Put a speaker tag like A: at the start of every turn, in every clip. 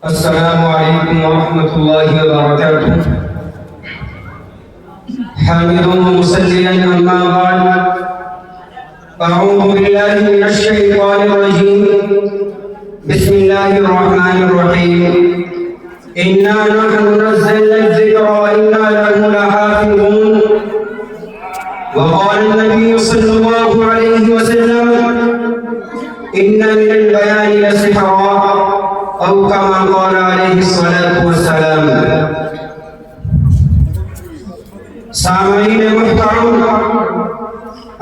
A: السلام علیکم ورحمۃ اللہ وبرکاتہ۔ حامد مصلیا اما بعد، اعوذ باللہ من الشیطان الرجیم، بسم اللہ الرحمن الرحیم۔ انا نحن نزلنا الذکر وانا له لحافظون۔ وقال النبی صلی اللہ علیہ وسلم ان من البیان لسحرا، او کما قال علیہ الصلاۃ والسلام۔ سامعین محترم،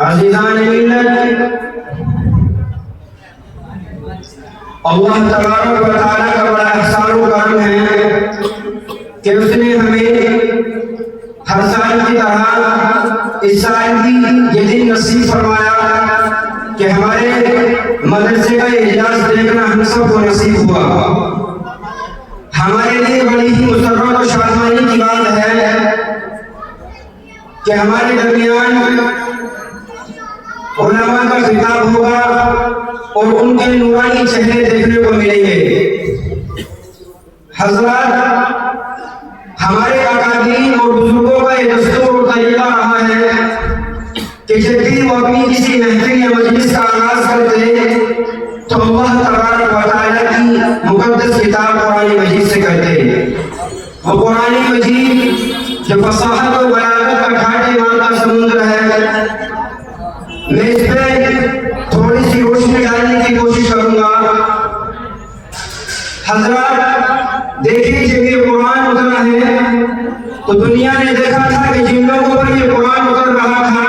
A: عزیزان ملت، اللہ تبارک و تعالیٰ کا بڑا احسان و کرم ہے کہ اس نے ہمیں ہر سال کی طرح اس سال بھی یہ دن نصیب فرمایا کہ ہمارے مدرسے کا اجلاس دیکھنا ہم سب کو نصیب ہوا۔ ہمارے لیے بڑی ہی مسرت و شادمانی کی بات ہے کہ ہمارے درمیان علماء کا خطاب ہوگا اور ان کے نورانی چہرے دیکھنے کو ملیں گے۔ حضرات، ہمارے اکابرین اور بزرگوں کا یہ دستور اور طریقہ رہا ہے کہ جب بھی وہ اپنی کسی محفل یا مجلس کا آغاز کرتے تو اللہ تبارک و تعالیٰ کی مقدس کتاب قرآن مجید سے کرتے۔ وہ قرآن مجید جو فصاحت و بلاغت کا گھاٹے مارتا سمندر ہے، میں اس پہ تھوڑی سی روشنی ڈالنے کی کوشش کروں گا۔ حضرات دیکھیں، جب یہ قرآن اترا ہے تو دنیا نے دیکھا تھا کہ جن لوگوں پر یہ قرآن اتر رہا تھا،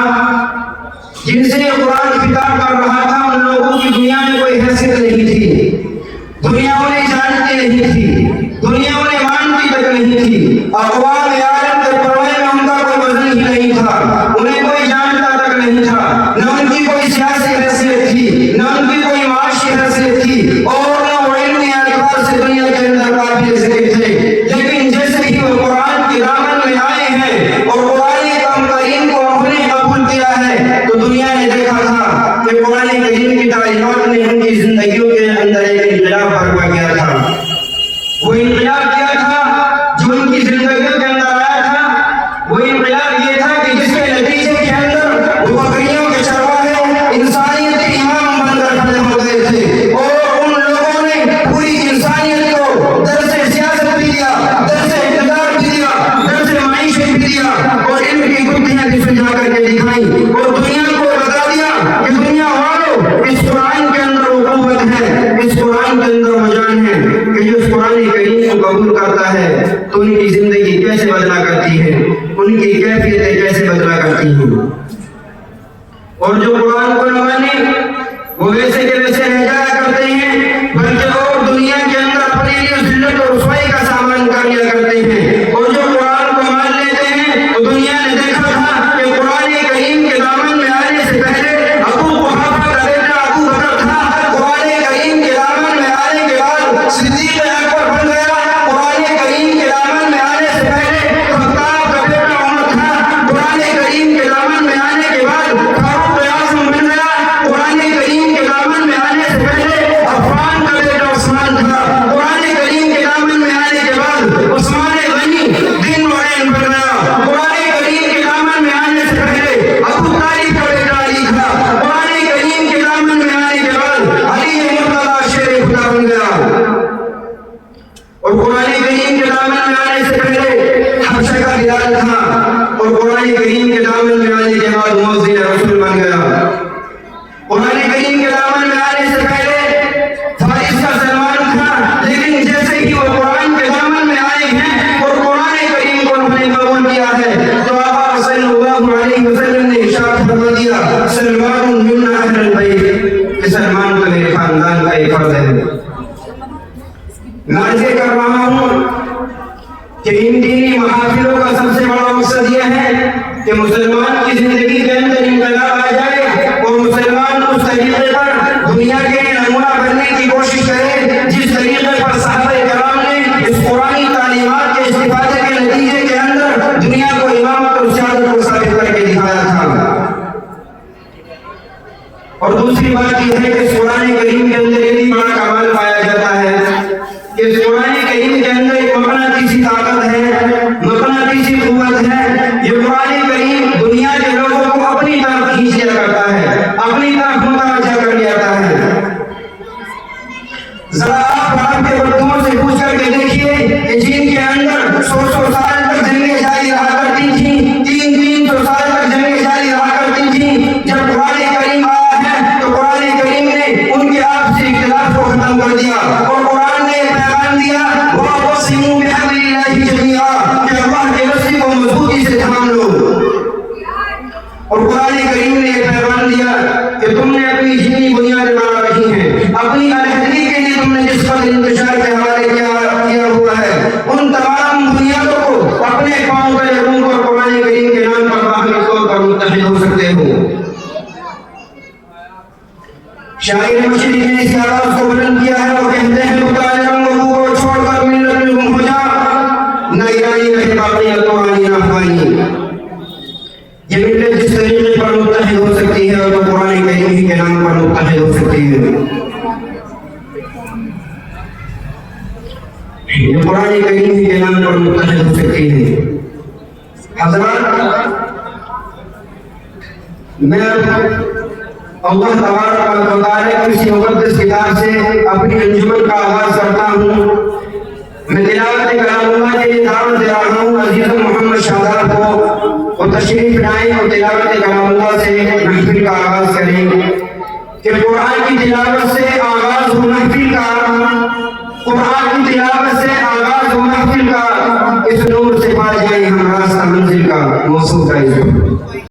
A: جن سے یہ قرآن خطاب کر رہا تھا، ان لوگوں کی دنیا میں کوئی حیثیت نہیں تھی، دنیا انہیں جانتی نہیں تھی، دنیا انہیں مانتی تک نہیں تھی۔ اقوام عالم کے پڑھنے میں ان کا کوئی وزن ہی نہیں تھا، انہیں کوئی جانتا تک نہیں تھا، نہ ان کی کوئی سیاسی حیثیت تھی، نہ ان کی کوئی معاشی حیثیت تھی، اور نہ وہ علمی اعتبار سے دنیا کے اندر قابل ذکر تھے۔ لیکن جیسے ہی وہ قرآن کی دامن میں آئے ہیں اور قرآن کریم کو انہوں نے قبول کیا ہے تو دنیا نے دیکھا تھا کہ قرآن کریم کی تعلیمات نے ان کی زندگیوں کے اندر ایک انقلاب برپا کیا تھا۔ وہ انقلاب کیا تھا جو ان کی زندگیوں کے اندر آیا تھا؟ وہ انقلاب یہ تھا کہ جس کے نتیجے کے اندر وہ بکریوں کے چرواہے انسانیت کے امام بن کر کھڑے ہو گئے تھے، اور ان لوگوں نے پوری انسانیت کو درس سیاست بھی دیا، درس اقتدار بھی دیا، درس معیشت بھی دیا، اور ان کی گتھیاں بھی سجا کر کے دکھائیں، اور دنیا کو بتا دیا کہ دنیا والوں، اس قرآن کے اندر وہ قوت ہے، اس قرآن کے اندر وہ جان ہے کہ جو اس قرآن کریم کو قبول کرتا ہے تو ان کی زندگی کیسے بدلا کرتی ہے، ان کی کیفیتیں کیسے بدلا کرتی ہیں۔ اور جو قرآن کو نہ مانے وہ ویسے کے ویسے رہ جایا کرتے ہیں، بلکہ اور دنیا کے اندر اپنے لیے ذلت اور رسوائی کا سامان کر لیا کرتے ہیں۔ اور جو قرآن کو مان لیتے ہیں تو دنیا نے دیکھا تھا کہ قرآن کریم کے دامن میں آنے سے پہلے ابو قحافہ کا بیٹا ابو بکر تھا، قرآن کریم کے دامن میں آنے کے بعد صدیق اکبر بن گیا، قرآن کریم کے دامن میں آنے سے پہلے خطاب کا بیٹا عمر تھا، قرآن کریم کے دامن میں آنے کے بعد فاروق اعظم بن گیا، قرآن کریم کے دامن میں آنے سے پہلے عفان کا بیٹا عثمان تھا، قرآن کریم کے دامن میں آنے کے بعد عثمان غنی دین و عین بن گیا، قرآن کریم کے دامن میں آنے سے پہلے ابو طالب کا بیٹا علی تھا، قرآن کریم کے دامن میں آنے کے بعد علی مرتضیٰ شیر خدا بن گیا، اور قرآن کریم کے دامن میں آنے سے پہلے حبشہ کا بلال تھا، اور قرآن کریم کے دامن میں آنے کے بعد مؤذن رسول بن گیا، قرآن کریم کے دامن میں آنے سے پہلے فارس کا سلمان تھا، لیکن جیسے ہی وہ قرآن کے دامن میں آئے ہیں اور قرآن کریم کو انہوں نے قبول کیا ہے تو آقا صلی اللہ علیہ وسلم نے ارشاد فرما دیا، سلمان من اہل البیت، کہ سلمان تو میرے خاندان کا ایک فرد ہے۔ میں عرض کر رہا ہوں کہ ان دینی محافلوں کا سب سے بڑا مقصد یہ ہے کہ مسلمان کی زندگی کے اندر انقلاب آ جائے اور مسلمان اس طریقے پر دنیا کے نمونہ بننے کی کوشش کرے جس طریقے پر صحابہ کرام نے اس قرآنی تعلیمات کے استفادے کے نتیجے کے اندر دنیا کو امامت اور سیادت کو ثابت کر کے دکھایا تھا۔ اور دوسری بات یہ ہے کہ قرآن کریم کے اندر یہ بھی بڑا کمال پایا جاتا ہے کہ قرآن کریم کے اندر ایک مقناطیسی طاقت ہے، مقناطیسی قوت ہے. یہ قرآن کریم دنیا کے لوگوں کو اپنی طرف کھینچ لیا کرتا ہے، اپنی طرف متوجہ کر لیاتا ہے. ذرا آپ کے بڑوں سے پوچھ کر کے دیکھیے کہ جن کے اندر 100 سال تک جنگیں جاری رہا کرتی تھیں، 300 سال تک جنگیں جاری رہا کرتی تھیں، جب قرآن کریم آیا ہے تو قرآن کریم نے ان کے آپسی اختلاف کو ختم کر دیا اور قرآن نے پیغام دیا وَاعْتَصِمُوا بِحَبْلِ اللَّهِ جَمِيعًا کہ اللہ کے رسی کو مضبوطی سے تھام لو. اور قرآن کریم نے یہ پیغام دیا کہ تم نے اپنی جتنی بنیادیں بنا رکھی ہیں، اپنی علیحدگی کے لیے تم نے جس قدر انتشار کے حوالے کیا ہوا ہے، ان تمام بنیادوں کو اپنے پاؤں پر رکھ کر قرآن کریم کے نام پر باہمی طور پر متحد ہو سکتے ہو. شاعر مشرق نے اس آواز کو بلند کیا ہے اور کہتے ہیں مطالعہ رنگوں کو چھوڑ کر ملت میں گم ہو جا، نہ ایرانی نہ باقی نہ قرآنی نہ افغانی. یہ ملت جس طریقے پر متحد ہو سکتی ہے اور وہ قرآن کریم کے نام پر متحد ہو سکتی ہے. یہ قرآن کریم کے نام پر متحد ہو سکتی ہے. حضرات، میں اللہ تبارک و تعالیٰ کی اسی مقدس کتاب سے اپنی انجمن کا آغاز کرتا ہوں. میں تلاوت کلام اللہ کے لیے دعوت دے رہا ہوں عزیز محمد شہزاد کو وہ تشریف لائیں اور تلاوت کلام اللہ سے محفل کا